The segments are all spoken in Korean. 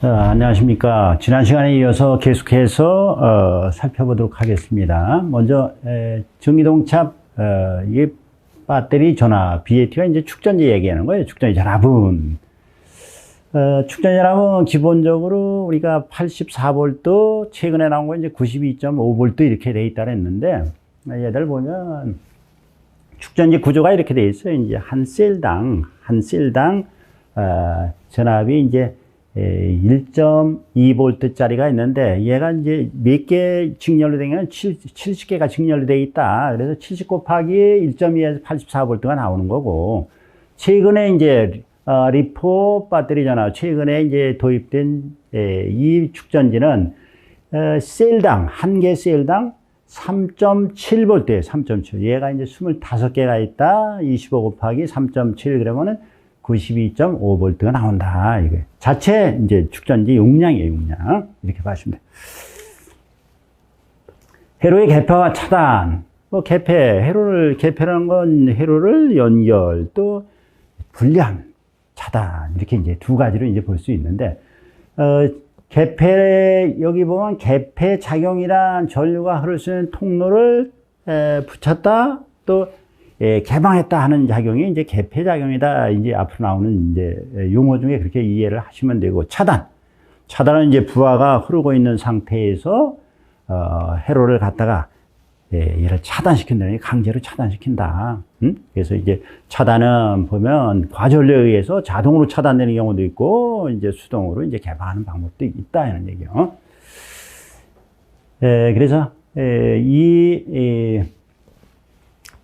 자, 안녕하십니까. 지난 시간에 이어서 계속해서 살펴보도록 하겠습니다. 먼저 전기동차 이게 배터리 전압 BAT가 이제 축전지 얘기하는 거예요. 축전지 전압은 축전지 전압은 기본적으로 우리가 84V, 최근에 나온 거 이제 92.5V 이렇게 돼 있다 그랬는데, 얘들 보면 축전지 구조가 이렇게 돼 있어요. 이제 한 셀당 전압이 이제 1.2V 짜리가 있는데, 얘가 이제 몇 개 직렬로 되면 70개가 직렬로 되어 있다. 그래서 70 곱하기 1.2에서 84V가 나오는 거고, 최근에 이제 리포 배터리 전압, 최근에 이제 도입된 이 축전지는 한 개 셀당 3.7V예요. 3.7. 얘가 이제 25개가 있다. 25 곱하기 3.7 그러면은 92.5V가 나온다. 이게 자체 이제 축전지 용량이에요, 용량. 이렇게 봐주시면 돼요. 회로의 개폐와 차단. 개폐라는 건 회로를 연결, 또 분량, 차단. 이렇게 이제 두 가지로 이제 볼 수 있는데, 여기 보면 개폐 작용이란 전류가 흐를 수 있는 통로를 붙였다, 또 개방했다 하는 작용이 이제 개폐 작용이다. 이제 앞으로 나오는 이제 용어 중에 그렇게 이해를 하시면 되고, 차단은 이제 부하가 흐르고 있는 상태에서 회로를 갖다가 얘를 차단시킨다니, 강제로 차단시킨다. 그래서 이제 차단은 보면 과전류에 의해서 자동으로 차단되는 경우도 있고, 이제 수동으로 이제 개방하는 방법도 있다 하는 얘기요. 그래서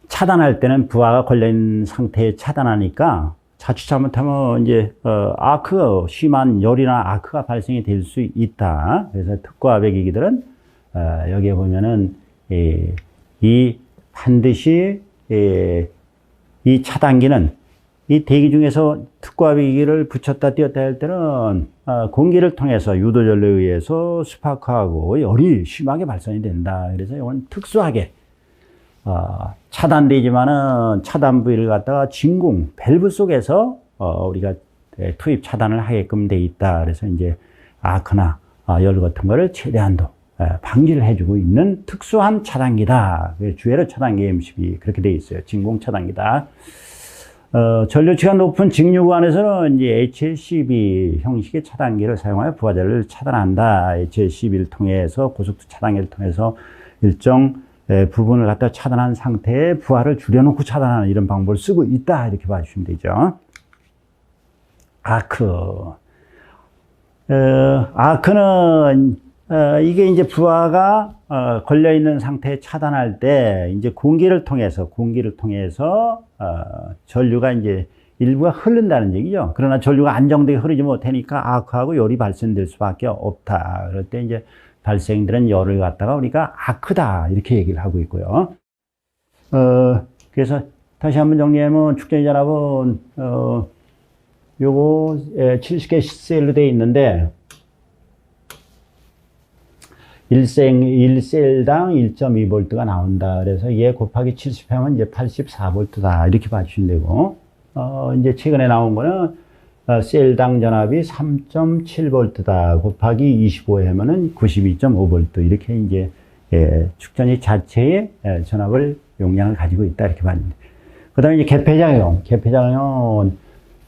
차단할 때는 부하가 걸려있는 상태에 차단하니까 자칫 잘못하면 이제 심한 열이나 아크가 발생이 될 수 있다. 그래서 특고압의 기기들은 여기에 보면은 반드시 이 차단기는 이 대기 중에서 특고압의 기기를 붙였다 띄었다 할 때는 공기를 통해서 유도전류에 의해서 스파크하고 열이 심하게 발생이 된다. 그래서 이건 특수하게 차단되지만은 차단 부위를 갖다가 진공 밸브 속에서 우리가 투입 차단을 하게끔 돼 있다. 그래서 이제 아크나 열 같은 거를 최대한도 방지를 해주고 있는 특수한 차단기다. 주회로 차단기 M12 그렇게 돼 있어요. 진공 차단기다. 전류치가 높은 직류 구간에서는 이제 HL12 형식의 차단기를 사용하여 부하전류를 차단한다. HL12를 통해서 고속도 차단기를 통해서 일정 부분을 갖다 차단한 상태에 부하를 줄여놓고 차단하는 이런 방법을 쓰고 있다. 이렇게 봐주시면 되죠. 아크는 이게 이제 부하가 걸려있는 상태에 차단할 때 이제 공기를 통해서 전류가 이제 일부가 흐른다는 얘기죠. 그러나 전류가 안정되게 흐르지 못하니까 아크하고 열이 발생될 수밖에 없다. 그럴 때 이제 발생되는 열을 갖다가 우리가 아크다 이렇게 얘기를 하고 있고요. 그래서 다시 한번 정리하면 축전지 전압은 요거 70개 셀로 되어 있는데 1셀당 1.2V가 나온다. 그래서 얘 곱하기 70하면 이제 84V다. 이렇게 봐주시면 되고, 이제 최근에 나온 거는 셀당 전압이 3.7V다. 곱하기 25 하면은 92.5V. 이렇게 이제 축전지 자체의 전압을 용량을 가지고 있다. 이렇게 봤는데. 그 다음에 이제 개폐작용은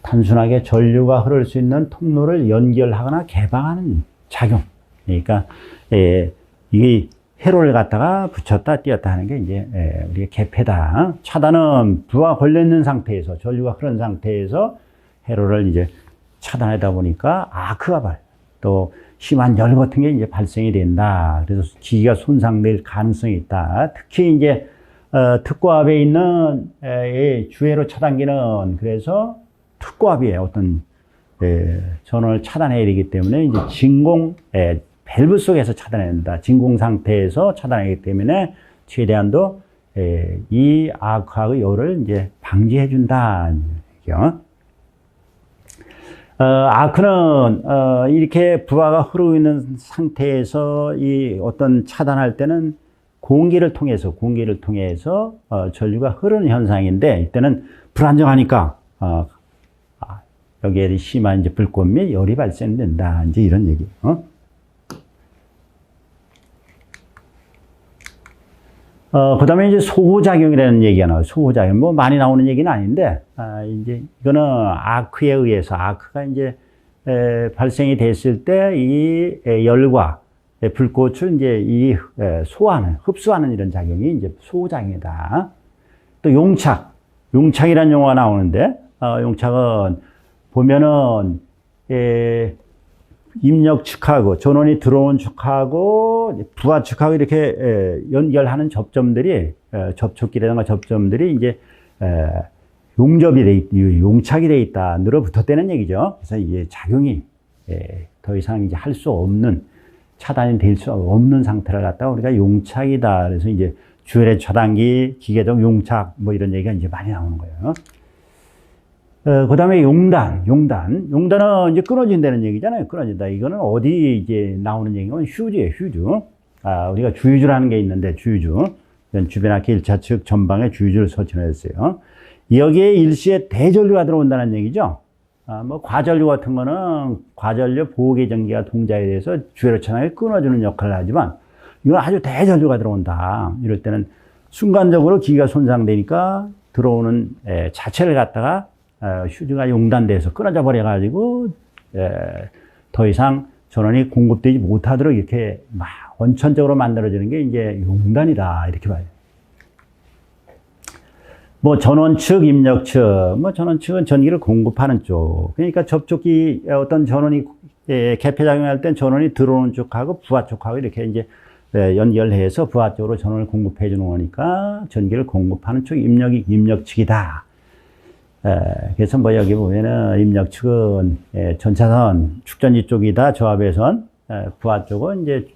단순하게 전류가 흐를 수 있는 통로를 연결하거나 개방하는 작용. 그러니까 이게 회로를 갖다가 붙였다 띄었다 하는 게 이제 우리가 개폐다. 차단은 부하 걸려있는 상태에서, 전류가 흐른 상태에서 회로를 이제 차단하다 보니까 아크가 또 심한 열 같은 게 이제 발생이 된다. 그래서 기기가 손상될 가능성이 있다. 특히 이제 특고압에 있는 주회로 차단기는 그래서 특고압이에요. 어떤 전원을 차단해야 되기 때문에 이제 진공 밸브 속에서 차단해야 된다. 진공 상태에서 차단하기 때문에 최대한도 이 아크하고 열을 이제 방지해 준다. 아크는 이렇게 부하가 흐르고 있는 상태에서 이 어떤 차단할 때는 공기를 통해서 전류가 흐르는 현상인데, 이때는 불안정하니까 여기에 심한 이제 불꽃 및 열이 발생된다. 이제 이런 얘기. 그 다음에 이제 소호작용이라는 얘기가 나와요. 소호작용. 뭐 많이 나오는 얘기는 아닌데, 이제 이거는 아크에 의해서, 아크가 이제, 발생이 됐을 때 이 열과 불꽃을 이제 소화하는, 흡수하는 이런 작용이 이제 소호작용이다. 또 용착이라는 용어가 나오는데, 용착은 보면은, 입력 측하고 전원이 들어온 측하고 부하 측하고 이렇게 연결하는 접점들이 접촉기라든가 접점들이 이제 용착이 돼 있다, 늘어붙었다는 얘기죠. 그래서 이게 작용이 더 이상 이제 할 수 없는, 차단이 될 수 없는 상태를 갖다가 우리가 용착이다. 그래서 이제 주열의 차단기, 기계적 용착 뭐 이런 얘기가 이제 많이 나오는 거예요. 그 다음에 용단은 이제 끊어진다는 얘기잖아요. 끊어진다. 이거는 어디 이제 나오는 얘기냐면 휴즈예요, 휴즈. 우리가 주유주라는 게 있는데, 주유주. 주변학교 1차 측 전방에 주유주를 설치했어요. 여기에 일시에 대전류가 들어온다는 얘기죠. 뭐 과전류 같은 거는 과전류 보호계 전기가 동작에 대해서 주회로 차단을 끊어주는 역할을 하지만, 이건 아주 대전류가 들어온다. 이럴 때는 순간적으로 기기가 손상되니까 들어오는 자체를 갖다가 휴즈가 용단돼서 끊어져 버려가지고 더 이상 전원이 공급되지 못하도록 이렇게 막 원천적으로 만들어지는 게 이제 용단이다, 이렇게 봐요. 뭐 전원 측, 입력 측, 뭐 전원 측은 전기를 공급하는 쪽. 그러니까 접촉기 어떤 전원이 개폐작용할 땐 전원이 들어오는 쪽하고 부하 쪽하고 이렇게 이제 연결해서 부하 쪽으로 전원을 공급해 주는 거니까 전기를 공급하는 쪽 입력 측이다. 그래서 뭐 여기 보면은 입력 측은 전차선 축전지 쪽이다, 저하배선. 부하 쪽은 이제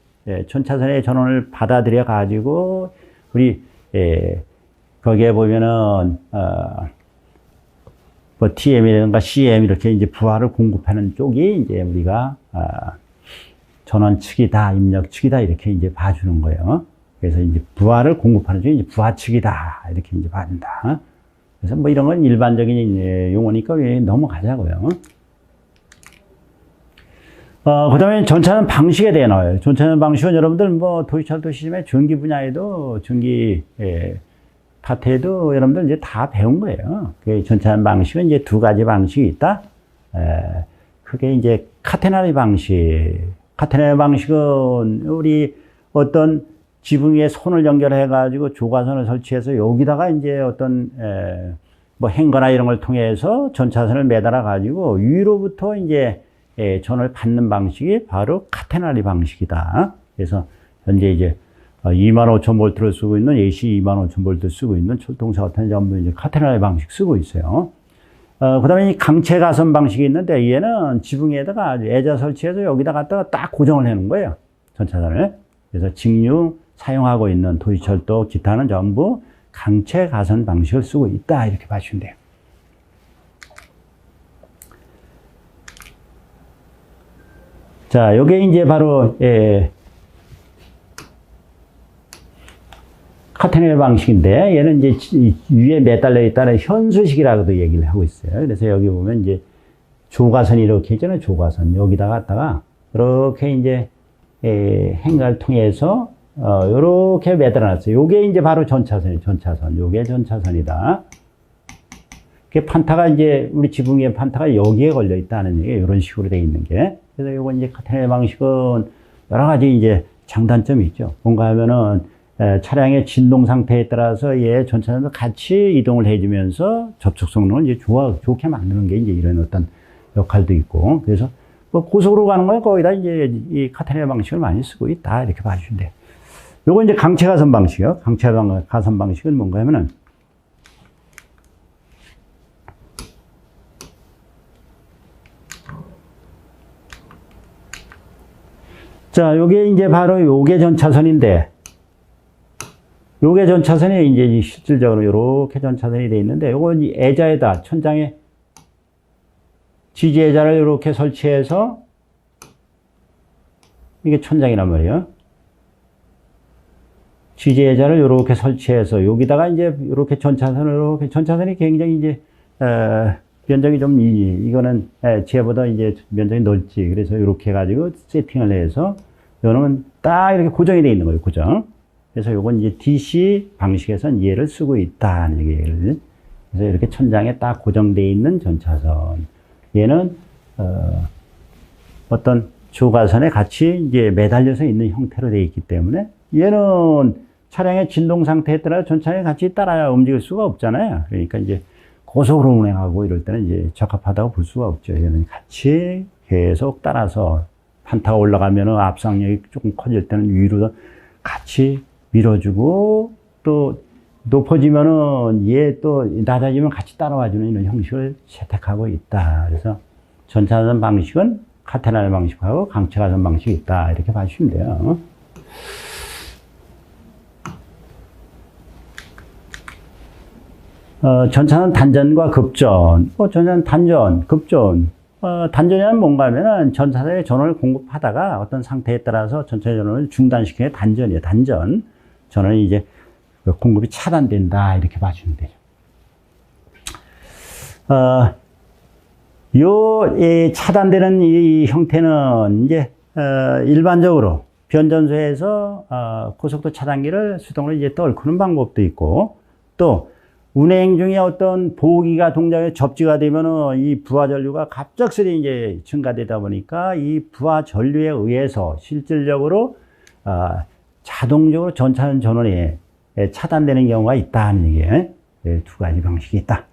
전차선의 전원을 받아들여 가지고 우리 거기에 보면은 뭐 TM이라든가 CM 이렇게 이제 부하를 공급하는 쪽이 이제 우리가 전원 측이다, 입력 측이다 이렇게 이제 봐주는 거예요. 그래서 이제 부하를 공급하는 쪽이 이제 부하 측이다, 이렇게 이제 봐준다. 그래서 뭐 이런 건 일반적인 용어니까 넘어가자고요. 그 다음에 전차선 방식에 대해 나와요. 전차선 방식은 여러분들 뭐 도시철도 시스템의 전기 분야에도, 전기 파트에도 여러분들 이제 다 배운 거예요. 그 전차선 방식은 이제 두 가지 방식이 있다. 그게 이제 카테나리 방식. 카테나리 방식은 우리 어떤 지붕 위에 손을 연결해가지고 조과선을 설치해서 여기다가 이제 어떤, 뭐 행거나 이런 걸 통해서 전차선을 매달아가지고 위로부터 이제 전원을 받는 방식이 바로 카테나리 방식이다. 그래서 현재 이제 25,000V를 쓰고 있는 AC 25,000V 쓰고 있는 철동차 같은 전부 이제 카테나리 방식 쓰고 있어요. 그 다음에 이 강체 가선 방식이 있는데 얘는 지붕에다가 애자 설치해서 여기다 갖다가 딱 고정을 해 놓은 거예요. 전차선을. 그래서 직류 사용하고 있는 도시철도 기타는 전부 강체 가선 방식을 쓰고 있다, 이렇게 봐주시면 돼요. 자, 요게 이제 바로 카테나리 방식인데, 얘는 이제 위에 매달려 있다는 현수식이라고도 얘기를 하고 있어요. 그래서 여기 보면 이제 조가선이 이렇게 있잖아요. 조가선. 여기다 갖다가 이렇게 이제 행가를 통해서 요렇게 매달아 놨어요. 요게 이제 바로 전차선이에요. 전차선. 요게 전차선이다. 그 판타가 이제 우리 지붕 위에 판타가 여기에 걸려 있다는 얘기예요. 이런 식으로 되어 있는 게. 그래서 요건 이제 카테나리 방식은 여러 가지 이제 장단점이 있죠. 뭔가 하면은 차량의 진동 상태에 따라서 얘 전차선도 같이 이동을 해주면서 접촉 성능을 이제 좋게 만드는 게 이제 이런 어떤 역할도 있고. 그래서 뭐 고속으로 가는 거에 거기다 이제 이 카테나리 방식을 많이 쓰고 있다, 이렇게 봐주시면 돼요. 요거 이제 강체 가선 방식이요. 강체 가선 방식은 뭔가 하면은 자, 요게 이제 바로 요게 전차선인데, 요게 전차선이 이제 실질적으로 요렇게 전차선이 되어 있는데, 요건 애자에다, 천장에 지지 애자를 요렇게 설치해서, 이게 천장이란 말이에요. 지지 애자를 요렇게 설치해서, 여기다가 이제 요렇게 전차선을, 요렇게 전차선이 굉장히 이제, 면적이 좀, 이거는, 쟤보다 이제 면적이 넓지. 그래서 이렇게 해가지고 세팅을 해서, 요놈은 딱 이렇게 고정이 되어 있는 거예요, 고정. 그래서 요건 이제 DC 방식에서는 얘를 쓰고 있다는 얘기를. 그래서 이렇게 천장에 딱 고정되어 있는 전차선. 얘는, 어떤 조가선에 같이 이제 매달려서 있는 형태로 되어 있기 때문에 얘는 차량의 진동 상태에 따라 전차에 같이 따라 움직일 수가 없잖아요. 그러니까 이제 고속으로 운행하고 이럴 때는 이제 적합하다고 볼 수가 없죠. 얘는 같이 계속 따라서 판타가 올라가면은 압상력이 조금 커질 때는 위로 같이 밀어주고 또 높아지면은 얘 또 낮아지면 같이 따라와주는 이런 형식을 채택하고 있다. 그래서 전차선 방식은 카테나의 방식하고 강체가선 방식이 있다. 이렇게 봐주시면 돼요. 전차는 단전과 급전. 전차는 단전, 급전. 단전이란 뭔가 하면은 전차선에 전원을 공급하다가 어떤 상태에 따라서 전차의 전원을 중단시키는 게 단전이에요. 단전. 전원이 이제 공급이 차단된다. 이렇게 봐주면 되죠. 이 차단되는 이 형태는 이제, 일반적으로 변전소에서, 고속도 차단기를 수동으로 이제 떨구는 방법도 있고, 또, 운행 중에 어떤 보기가 동작에 접지가 되면은 이 부하 전류가 갑작스레 이제 증가되다 보니까 이 부하 전류에 의해서 실질적으로, 자동적으로 전차선 전원이 차단되는 경우가 있다는 얘기예요. 두 가지 방식이 있다.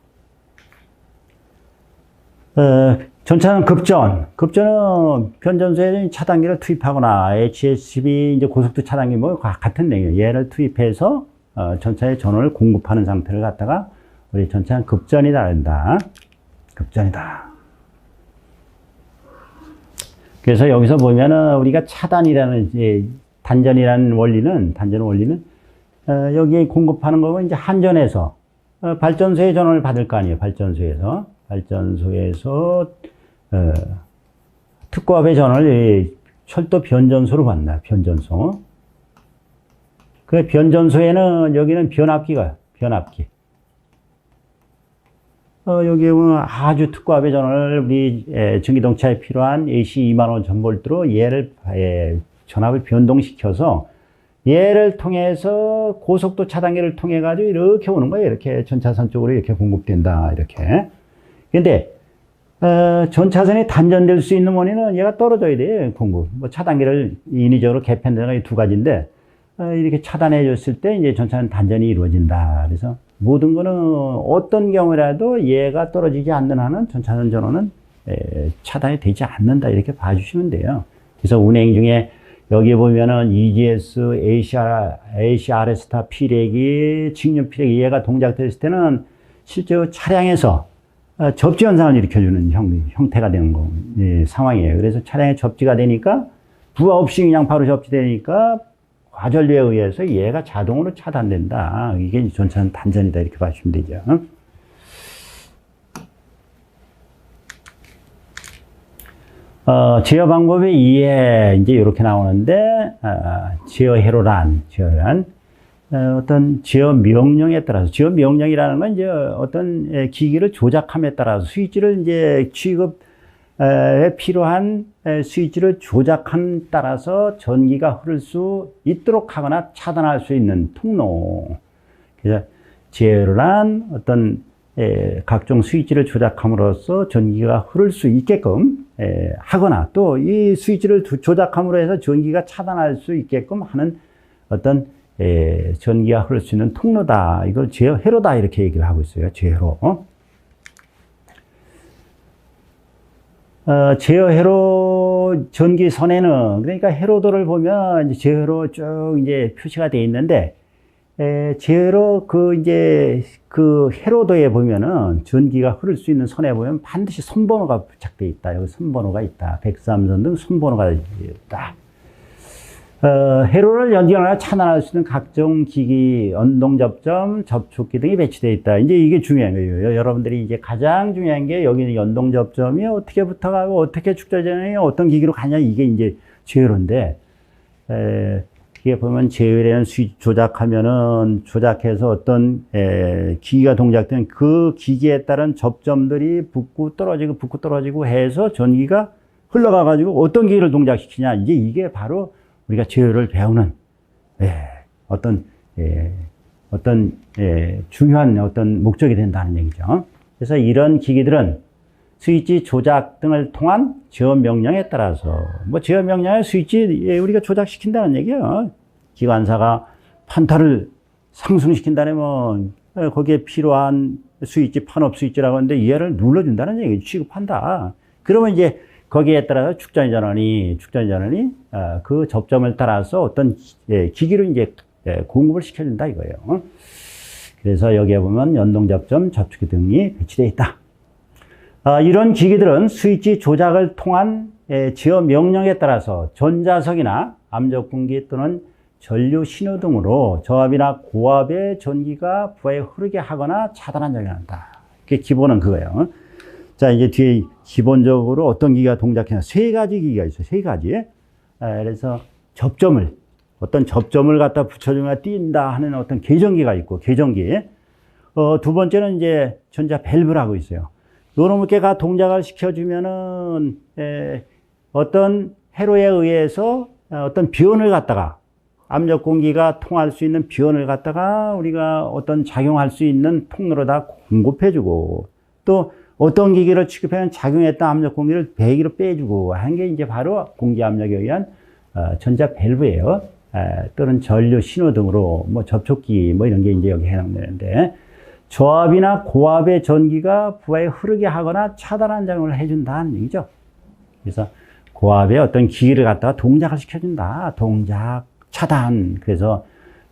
전차는 급전. 급전은 변전소에 차단기를 투입하거나 HSB 이제 고속도 차단기 뭐 같은 내용이에요. 얘를 투입해서 전차의 전원을 공급하는 상태를 갖다가 우리 전차는 급전이다 한다. 급전이다. 그래서 여기서 보면은 우리가 차단이라는 이제 단전 원리는 여기에 공급하는 거면 이제 한전에서 발전소의 전원을 받을 거 아니에요. 발전소에서 특고압의 전원을 철도 변전소로 받나, 변전소. 그 변전소에는 여기는 변압기. 여기 보면 아주 특고압의 전원을 우리 전기동차에 필요한 AC 25,000V로 얘를 전압을 변동시켜서 얘를 통해서 고속도 차단기를 통해 가지고 이렇게 오는 거예요. 이렇게 전차선 쪽으로 이렇게 공급된다. 이렇게. 근데 전차선이 단전될 수 있는 원인은 얘가 떨어져야 돼요. 공급. 뭐 차단기를 인위적으로 개편되는 게 두 가지인데 이렇게 차단해 줬을 때 이제 전차는 단전이 이루어진다. 그래서 모든 거는 어떤 경우라도 얘가 떨어지지 않는 한은 전차선 전원은 차단이 되지 않는다. 이렇게 봐주시면 돼요. 그래서 운행 중에 여기 보면은 EGS, ACRS타 피레기, 직류 피레기 얘가 동작됐을 때는 실제로 차량에서 접지 현상을 일으켜주는 형태가 되는 상황이에요. 그래서 차량에 접지가 되니까 부하 없이 그냥 바로 접지되니까 과전류에 의해서 얘가 자동으로 차단된다. 이게 전차는 단전이다. 이렇게 봐주시면 되죠. 제어 방법이 이제 이렇게 나오는데, 제어 회로란, 어떤 제어 명령에 따라서, 제어 명령이라는 건 이제 어떤 기기를 조작함에 따라서 스위치를 이제 취급에 필요한 스위치를 조작함에 따라서 전기가 흐를 수 있도록 하거나 차단할 수 있는 통로. 그래서 제어란 어떤 각종 스위치를 조작함으로써 전기가 흐를 수 있게끔 하거나 또 이 스위치를 조작함으로 해서 전기가 차단할 수 있게끔 하는 어떤 전기가 흐를 수 있는 통로다. 이걸 제어 회로다. 이렇게 얘기를 하고 있어요. 제어회로. 제어 회로 전기선에는 그러니까 회로도를 보면 이제 제어회로 쭉 이제 표시가 되어 있는데 제어회로 그 회로도에 보면은 전기가 흐를 수 있는 선에 보면 반드시 선번호가 부착되어 있다. 여기 선번호가 있다. 103선 등 선번호가 있다. 회로를 연결하거나 차단할 수 있는 각종 기기, 연동접점, 접촉기 등이 배치되어 있다. 이제 이게 중요한 거예요. 여러분들이 이제 가장 중요한 게 여기는 연동접점이 어떻게 붙어가고 어떻게 축적되느냐, 어떤 기기로 가냐, 이게 이제 제어인데, 어떻게 보면 제어라는 스위치 조작하면은 조작해서 어떤 기기가 동작되는 그 기기에 따른 접점들이 붙고 떨어지고 해서 전기가 흘러가 가지고 어떤 기기를 동작시키냐. 이제 이게 바로 우리가 제어를 배우는 어떤 중요한 어떤 목적이 된다는 얘기죠. 그래서 이런 기기들은 스위치 조작 등을 통한 제어 명령에 따라서 제어 명령에 스위치 우리가 조작시킨다는 얘기예요. 기관사가 판타를 상승시킨다면 거기에 필요한 스위치, 판업 스위치라고 하는데 얘를 눌러준다는 얘기죠. 취급한다. 그러면 이제 거기에 따라서 축전이 전원이 그 접점을 따라서 어떤 기기를 이제 공급을 시켜준다 이거예요. 그래서 여기에 보면 연동접점, 접촉기 등이 배치되어 있다. 이런 기기들은 스위치 조작을 통한 제어 명령에 따라서 전자석이나 암적분기 또는 전류 신호 등으로 저압이나 고압의 전기가 부하에 흐르게 하거나 차단한 작용을 한다. 그게 기본은 그거예요. 자, 이제 뒤에 기본적으로 어떤 기기가 동작하냐. 세 가지 기기가 있어요. 세 가지. 그래서 어떤 접점을 갖다 붙여주거나 띈다 하는 어떤 계정기가 있고, 계정기. 두 번째는 이제 전자 밸브라고 있어요. 요런 개가 동작을 시켜주면은, 어떤 회로에 의해서 어떤 비원을 갖다가, 압력 공기가 통할 수 있는 비원을 갖다가 우리가 어떤 작용할 수 있는 통로로다 공급해주고, 또 어떤 기기를 취급하면 작용했던 압력 공기를 배기로 빼주고 하는 게 이제 바로 공기 압력에 의한 전자 밸브예요. 또는 전류 신호 등으로 접촉기 이런 게 이제 여기 해당되는데, 저압이나 고압의 전기가 부하에 흐르게 하거나 차단하는 작용을 해준다는 얘기죠. 그래서 고압의 어떤 기기를 갖다가 동작을 시켜준다. 동작, 차단. 그래서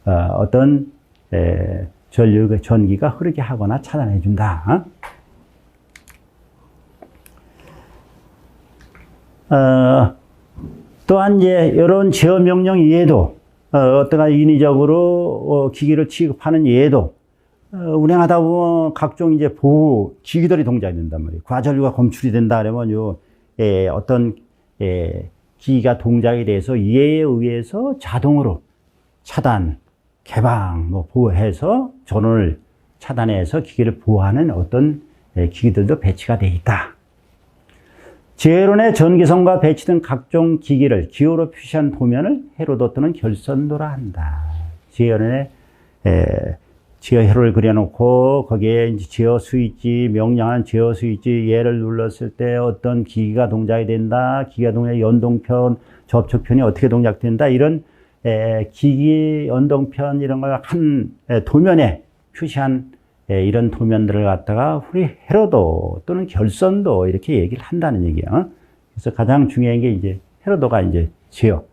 어떤 전류, 전기가 흐르게 하거나 차단해준다. 또한 이제 이런 제어 명령 이외에도 어떤 인위적으로 기기를 취급하는 이외에도 운행하다 보면 각종 이제 보호 기기들이 동작이 된단 말이에요. 과전류가 검출이 된다 그러면 어떤 기기가 동작이 돼서 이에 의해서 자동으로 차단, 개방 보호해서 전원을 차단해서 기기를 보호하는 어떤 기기들도 배치가 되어 있다. 제어론의 전기선과 배치된 각종 기기를 기호로 표시한 도면을 회로도 또는 결선도라 한다. 제어론의 제어 회로를 그려놓고 거기에 이제 제어 스위치, 명령하는 제어 스위치 얘를 눌렀을 때 어떤 기기가 동작이 된다. 기기가 동작, 연동편, 접촉편이 어떻게 동작된다. 이런 기기 연동편 이런 걸 한 도면에 표시한 이런 도면들을 갖다가 우리 회로도 또는 결선도 이렇게 얘기를 한다는 얘기예요. 그래서 가장 중요한 게 이제 회로도가 이제 제어,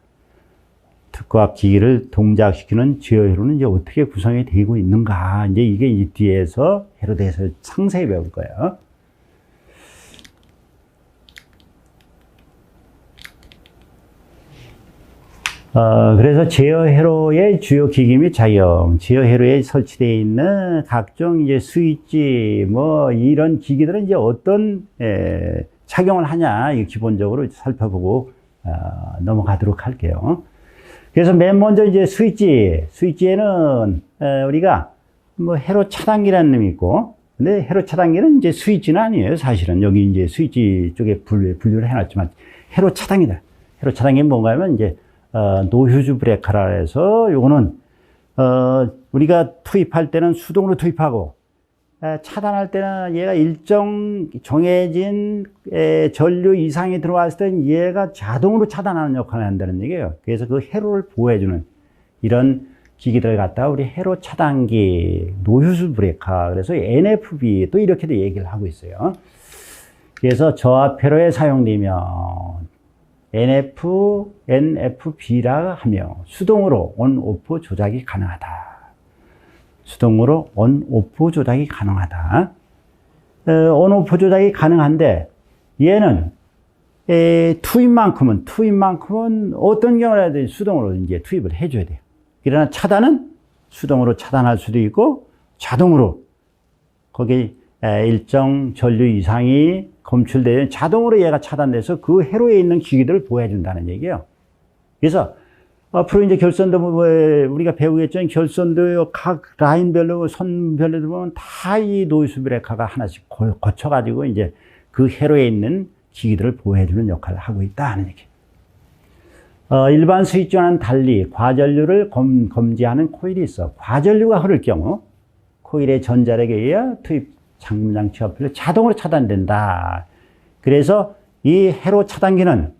특고압 기기를 동작시키는 제어 회로는 이제 어떻게 구성이 되고 있는가. 이제 이게 이 뒤에서 회로도에서 상세히 배울 거예요. 그래서 제어 회로의 주요 기기 및 작용, 제어 회로에 설치되어 있는 각종 이제 스위치, 이런 기기들은 이제 어떤, 작용을 하냐, 이 기본적으로 살펴보고, 넘어가도록 할게요. 그래서 맨 먼저 이제 스위치에는, 우리가 회로 차단기라는 놈이 있고, 근데 회로 차단기는 이제 스위치는 아니에요, 사실은. 여기 이제 스위치 쪽에 분류를 해놨지만, 회로 차단기다. 회로 차단기는 뭔가 하면 이제, 노휴즈 브레이커라 해서 요거는 우리가 투입할 때는 수동으로 투입하고 차단할 때는 얘가 일정 정해진 전류 이상이 들어왔을 때는 얘가 자동으로 차단하는 역할을 한다는 얘기예요. 그래서 그 회로를 보호해주는 이런 기기들을 갖다가 우리 회로 차단기, 노휴즈 브레이커, 그래서 NFB 또 이렇게도 얘기를 하고 있어요. 그래서 저압 회로에 사용되면 NFB라 하며 수동으로 온오프 조작이 가능하다. 수동으로 온오프 조작이 가능하다. 온오프 조작이 가능한데 얘는 투입만큼은 어떤 경우라도 수동으로 이제 투입을 해줘야 돼요. 그러나 차단은 수동으로 차단할 수도 있고 자동으로 거기 일정 전류 이상이 검출되면 자동으로 얘가 차단돼서 그 회로에 있는 기기들을 보호해 준다는 얘기예요. 그래서 앞으로 이제 결선도 뭐 우리가 배우겠죠. 결선도 각 라인별로 선별로 보면 다 이 노이즈 브레이커가 하나씩 거쳐가지고 이제 그 회로에 있는 기기들을 보호해주는 역할을 하고 있다 하는 얘기. 일반 스위치와는 달리 과전류를 검지하는 코일이 있어. 과전류가 흐를 경우 코일의 전자력에 의해 투입 장치가 풀려 자동으로 차단된다. 그래서 이 회로 차단기는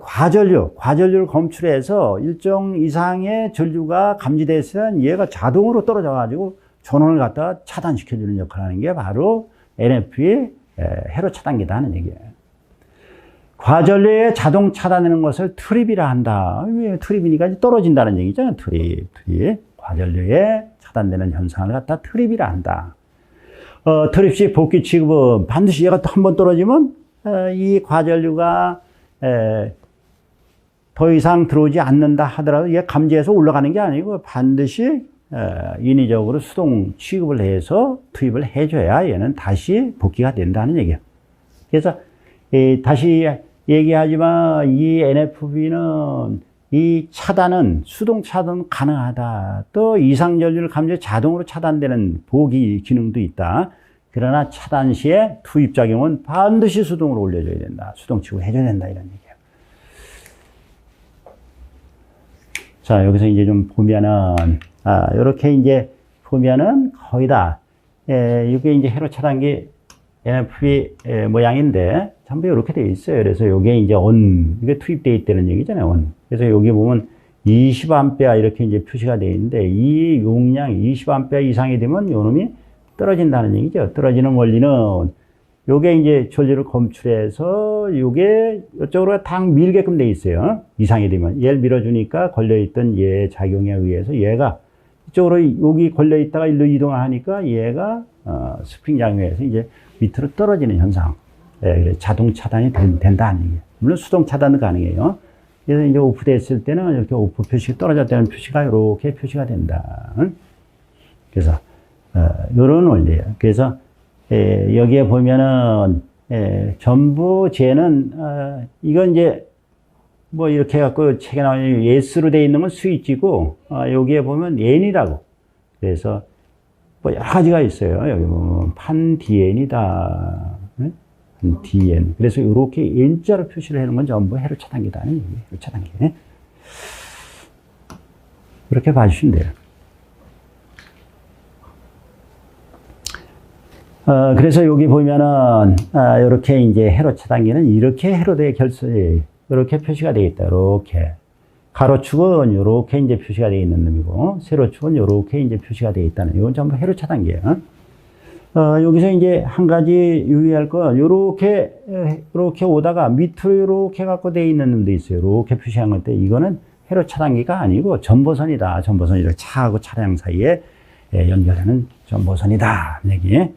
과전류를 검출해서 일정 이상의 전류가 감지됐으면 얘가 자동으로 떨어져가지고 전원을 갖다가 차단시켜주는 역할을 하는 게 바로 NF의 회로 차단기다 하는 얘기예요. 과전류에 자동 차단하는 것을 트립이라 한다. 왜 트립이니까 떨어진다는 얘기잖아요. 트립. 과전류에 차단되는 현상을 갖다 트립이라 한다. 트립시 복귀 취급은 반드시 얘가 또 한 번 떨어지면 이 과전류가 더 이상 들어오지 않는다 하더라도 얘 감지해서 올라가는 게 아니고 반드시 인위적으로 수동 취급을 해서 투입을 해줘야 얘는 다시 복귀가 된다는 얘기예요. 그래서 다시 얘기하지만 이 NFB는 이 차단은 수동 차단 가능하다. 또 이상 전류를 감지해 자동으로 차단되는 보기 기능도 있다. 그러나 차단 시에 투입 작용은 반드시 수동으로 올려줘야 된다. 수동 취급을 해줘야 된다 이런 얘기예요. 자, 여기서 이제 좀 보면은 이렇게 이제 보면은 거의 다 이게 이제 회로 차단기 NFB 모양인데 전부 이렇게 되어 있어요. 그래서 이게 이제 이게 투입되어 있다는 얘기잖아요. 그래서 여기 보면 20A 이렇게 이제 표시가 되어 있는데 이 용량 20A 이상이 되면 요놈이 떨어진다는 얘기죠. 떨어지는 원리는 요게 이제 전류를 검출해서 요게 이쪽으로 탁 밀게끔 되어 있어요. 이상이 되면 얘를 밀어주니까 걸려있던 얘 작용에 의해서 얘가 이쪽으로 여기 걸려있다가 일로 이동을 하니까 얘가 스프링 작용에 의해서 이제 밑으로 떨어지는 현상. 예, 자동 차단이 된다는 얘기예요. 물론 수동 차단도 가능해요. 그래서 이제 오프됐을 때는 이렇게 오프 표시가 떨어졌다는 표시가 이렇게 표시가 된다. 그래서 이런 원리예요. 그래서 여기에 보면은 전부 쟤는 이건 이제 뭐 이렇게 해갖고 책에 나오는 S로 되어 있는 건 스위치고 여기에 보면 N이라고. 그래서 뭐 여러 가지가 있어요. 여기 보면 판 DN이다. DN. 그래서 이렇게 N자로 표시를 해놓은 건 전부 회로 차단기다는 얘기예요. 회로 차단기. 이렇게 봐주시면 돼요. 그래서 여기 보면은, 이렇게 이제 회로 차단기는 이렇게 회로대 결선이 이렇게 표시가 되어 있다. 이렇게. 가로축은 이렇게 이제 표시가 되어 있는 놈이고, 세로축은 이렇게 이제 표시가 되어 있다는, 이건 전부 회로 차단기예요. 여기서 이제 한 가지 유의할 건, 이렇게 오다가 밑으로 이렇게 갖고 되어 있는 놈도 있어요. 이렇게 표시한 건데, 이거는 회로 차단기가 아니고 전보선이다. 전보선이 이렇게 차하고 차량 사이에 연결하는 전보선이다. 얘기.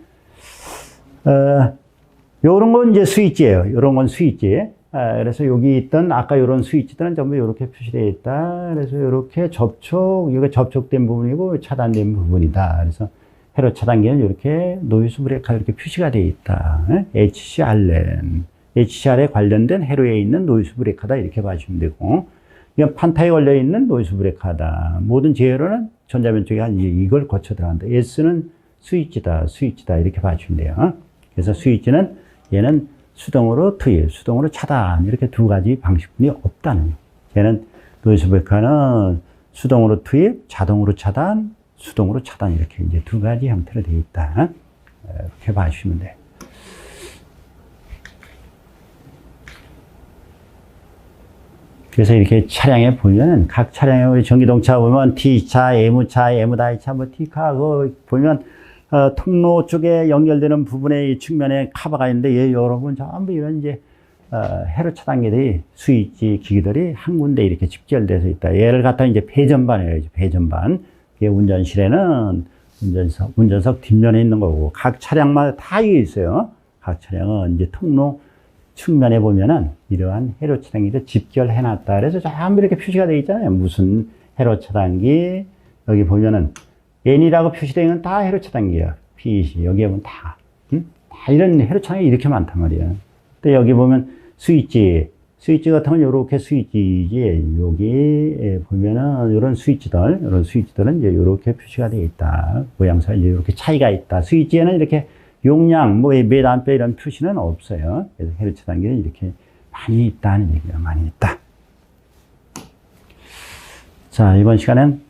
요런 건 이제 스위치예요. 요런 건 스위치. 그래서 여기 있던 아까 요런 스위치들은 전부 이렇게 표시되어 있다. 그래서 이렇게 이게 접촉된 부분이고 차단된 부분이다. 그래서 회로 차단기는 이렇게 노이즈 브레이커 이렇게 표시가 되어 있다. HCRN. HCR에 관련된 회로에 있는 노이즈 브레이커다. 이렇게 봐주시면 되고. 이건 판타에 걸려 있는 노이즈 브레이커다. 모든 제어로는 전자변 쪽에 이걸 거쳐 들어간다. S는 스위치다. 이렇게 봐주시면 돼요. 그래서 스위치는 얘는 수동으로 투입, 수동으로 차단 이렇게 두 가지 방식뿐이 없다는 거예요. 얘는 노이즈 브레이커는 수동으로 투입, 자동으로 차단, 수동으로 차단 이렇게 이제 두 가지 형태로 되어 있다. 이렇게 봐주시면 돼요. 그래서 이렇게 차량에 보면은 각 차량에 우리 전기동차 보면 T차, M차, M다이차, 뭐 T카 그거 보면 통로 쪽에 연결되는 부분에 이 측면에 카바가 있는데 얘 여러분 전부 이런 이제 회로 차단기들이 스위치 기기들이 한 군데 이렇게 집결돼서 있다. 얘를 갖다 이제 배전반이에요. 배전반. 이게 운전실에는 운전석 뒷면에 있는 거고 각 차량마다 다 이게 있어요. 각 차량은 이제 통로 측면에 보면은 이러한 회로 차단기를 집결해 놨다. 그래서 전부 이렇게 표시가 되어 있잖아요. 무슨 회로 차단기 여기 보면은 N이라고 표시되어 있는 다 회로 차단기야. PEC. 여기에 보면 다 이런 회로 차단기 이렇게 많단 말이야. 또 여기 보면 스위치, 스위치 같은 건 이렇게 스위치지, 여기 보면은 이런 스위치들은 이제 이렇게 표시가 되어 있다. 모양상 이제 이렇게 차이가 있다. 스위치에는 이렇게 용량, 뭐 몇 암페어 이런 표시는 없어요. 그래서 헤르츠 단계는 이렇게 많이 있다는 얘기예요. 많이 있다. 자, 이번 시간엔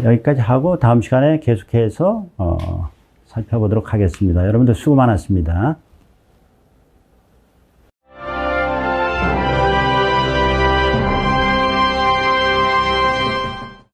여기까지 하고 다음 시간에 계속해서 살펴보도록 하겠습니다. 여러분들 수고 많았습니다.